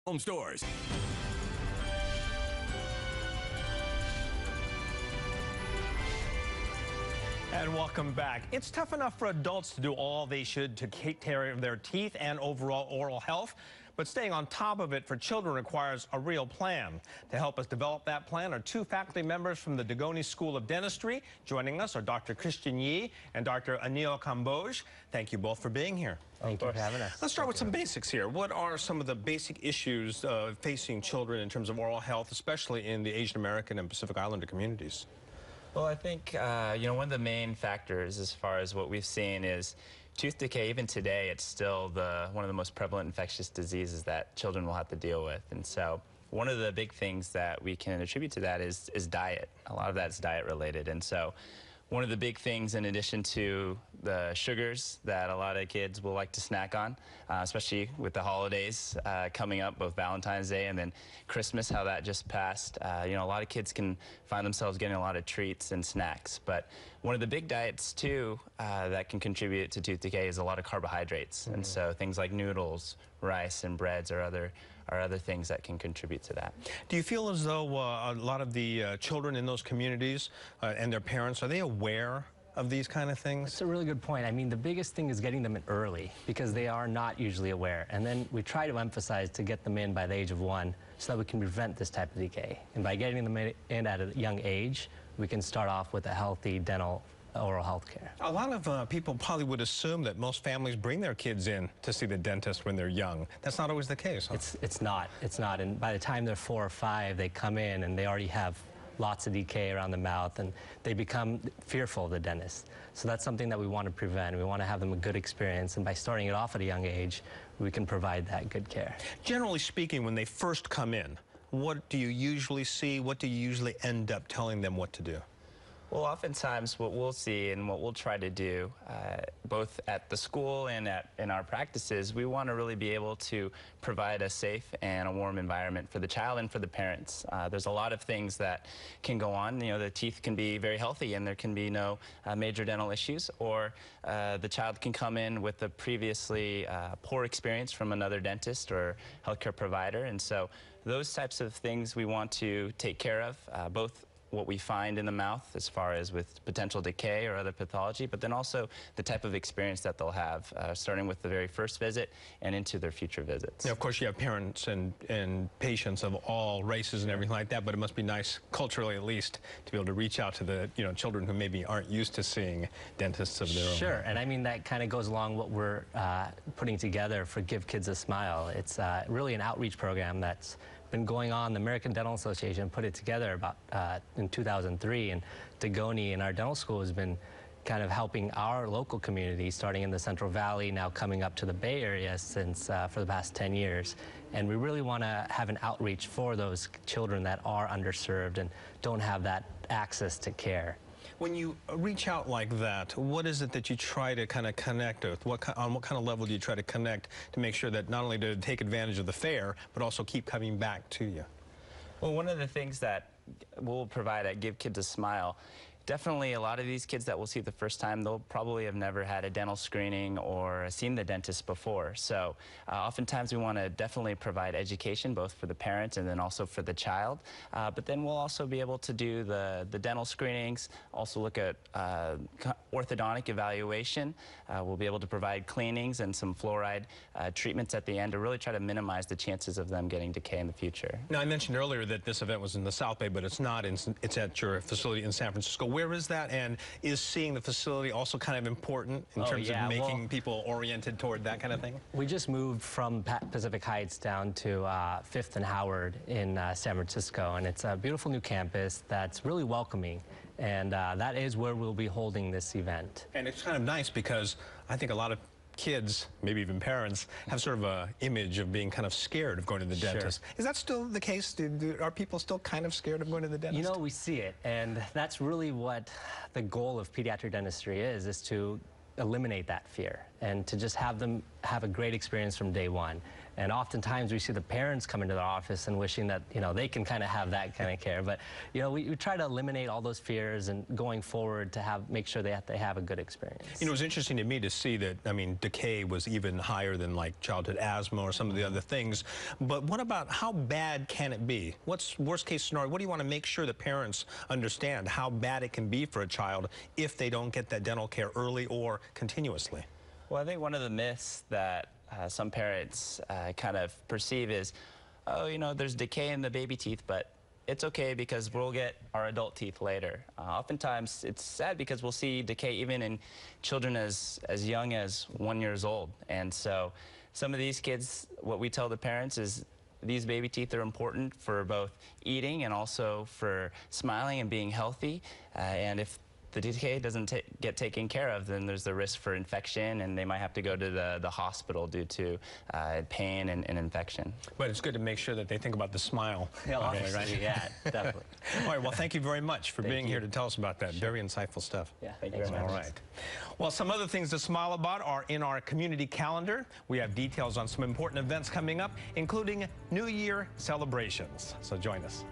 Home stores. And welcome back. It's tough enough for adults to do all they should to take care of their teeth and overall oral health, but staying on top of it for children requires a real plan. To help us develop that plan are two faculty members from the Dugoni School of Dentistry. Joining us are Dr. Christian Yi and Dr. Aneil Kamboj. Thank you both for being here. Thank you for having us. Let's start with some basics here. What are some of the basic issues facing children in terms of oral health, especially in the Asian American and Pacific Islander communities? Well, I think, one of the main factors as far as what we've seen is tooth decay. Even today, it's still one of the most prevalent infectious diseases that children will have to deal with. And so one of the big things that we can attribute to that is diet. A lot of that's diet related. And so one of the big things, in addition to the sugars that a lot of kids will like to snack on, especially with the holidays coming up, both Valentine's Day and then Christmas, how that just passed. A lot of kids can find themselves getting a lot of treats and snacks. But one of the big diets, too, that can contribute to tooth decay is a lot of carbohydrates. And so things like noodles, rice, and breads are other things that can contribute to that. Do you feel as though a lot of the children in those communities and their parents, are they aware of these kind of things? That's a really good point. I mean, the biggest thing is getting them in early because they are not usually aware. And then we try to emphasize to get them in by the age of 1 so that we can prevent this type of decay. And by getting them in at a young age, we can start off with a healthy dental oral health care. A lot of people probably would assume that most families bring their kids in to see the dentist when they're young. That's not always the case, huh? It's not. And by the time they're 4 or 5, they come in and they already have lots of decay around the mouth, and they become fearful of the dentist. So that's something that we want to prevent. We want to have them a good experience, and by starting it off at a young age, we can provide that good care. Generally speaking, when they first come in, what do you usually see? What do you usually end up telling them what to do? Well, oftentimes what we'll see and what we'll try to do, both at the school and in our practices, we want to really be able to provide a safe and a warm environment for the child and for the parents. There's a lot of things that can go on. The teeth can be very healthy and there can be no major dental issues, or the child can come in with a previously poor experience from another dentist or healthcare provider. And so those types of things we want to take care of, both what we find in the mouth as far as with potential decay or other pathology, but then also the type of experience that they'll have, starting with the very first visit and into their future visits. Now, of course, you have parents and patients of all races and everything like that, but it must be nice, culturally at least, to be able to reach out to the children who maybe aren't used to seeing dentists of their own. Sure, and I mean, that kind of goes along what we're putting together for Give Kids a Smile. It's really an outreach program that's been going on. The American Dental Association put it together about in 2003, and Dugoni in our dental school has been kind of helping our local community, starting in the Central Valley, now coming up to the Bay Area since for the past 10 years. And we really want to have an outreach for those children that are underserved and don't have that access to care. When you reach out like that, what is it that you try to kind of connect with? On what kind of level do you try to connect to make sure that not only do they take advantage of the fare, but also keep coming back to you? Well, one of the things that we'll provide at Give Kids a Smile, definitely a lot of these kids that we'll see the first time, they'll probably have never had a dental screening or seen the dentist before. So oftentimes we want to definitely provide education, both for the parents and then also for the child. But then we'll also be able to do the dental screenings, also look at orthodontic evaluation. We'll be able to provide cleanings and some fluoride treatments at the end to really try to minimize the chances of them getting decay in the future. Now, I mentioned earlier that this event was in the South Bay, but it's not. It's at your facility in San Francisco. Where is that, and is seeing the facility also kind of important in terms of making people oriented toward that kind of thing? We just moved from Pacific Heights down to 5th and Howard in San Francisco, and it's a beautiful new campus that's really welcoming, and that is where we'll be holding this event. And it's kind of nice because I think a lot of kids, maybe even parents, have sort of an image of being kind of scared of going to the dentist. Is that still the case? Are people still kind of scared of going to the dentist? We see it, and that's really what the goal of pediatric dentistry is to eliminate that fear and to just have them have a great experience from day one. And oftentimes we see the parents come into the office and wishing that, you know, they can kind of have that kind of care. But, you know, we try to eliminate all those fears and going forward to make sure they have a good experience. You know, it was interesting to me to see that, I mean, decay was even higher than like childhood asthma or some of the other things. But what about how bad can it be? What's worst case scenario? What do you want to make sure the parents understand how bad it can be for a child if they don't get that dental care early or continuously? Well, I think one of the myths that some parents kind of perceive is, oh, you know, there's decay in the baby teeth, but it's okay because we'll get our adult teeth later. Oftentimes, it's sad because we'll see decay even in children as young as 1 year old. And so some of these kids, what we tell the parents is these baby teeth are important for both eating and also for smiling and being healthy. And if the decay doesn't get taken care of, then there's the risk for infection, and they might have to go to the hospital due to pain and infection. But it's good to make sure that they think about the smile. Yeah, right? Yeah, definitely. All right, well, thank you very much for being here to tell us about that. Sure. Very insightful stuff. Yeah, thank you very much. All right. Well, some other things to smile about are in our community calendar. We have details on some important events coming up, including New Year celebrations. So join us.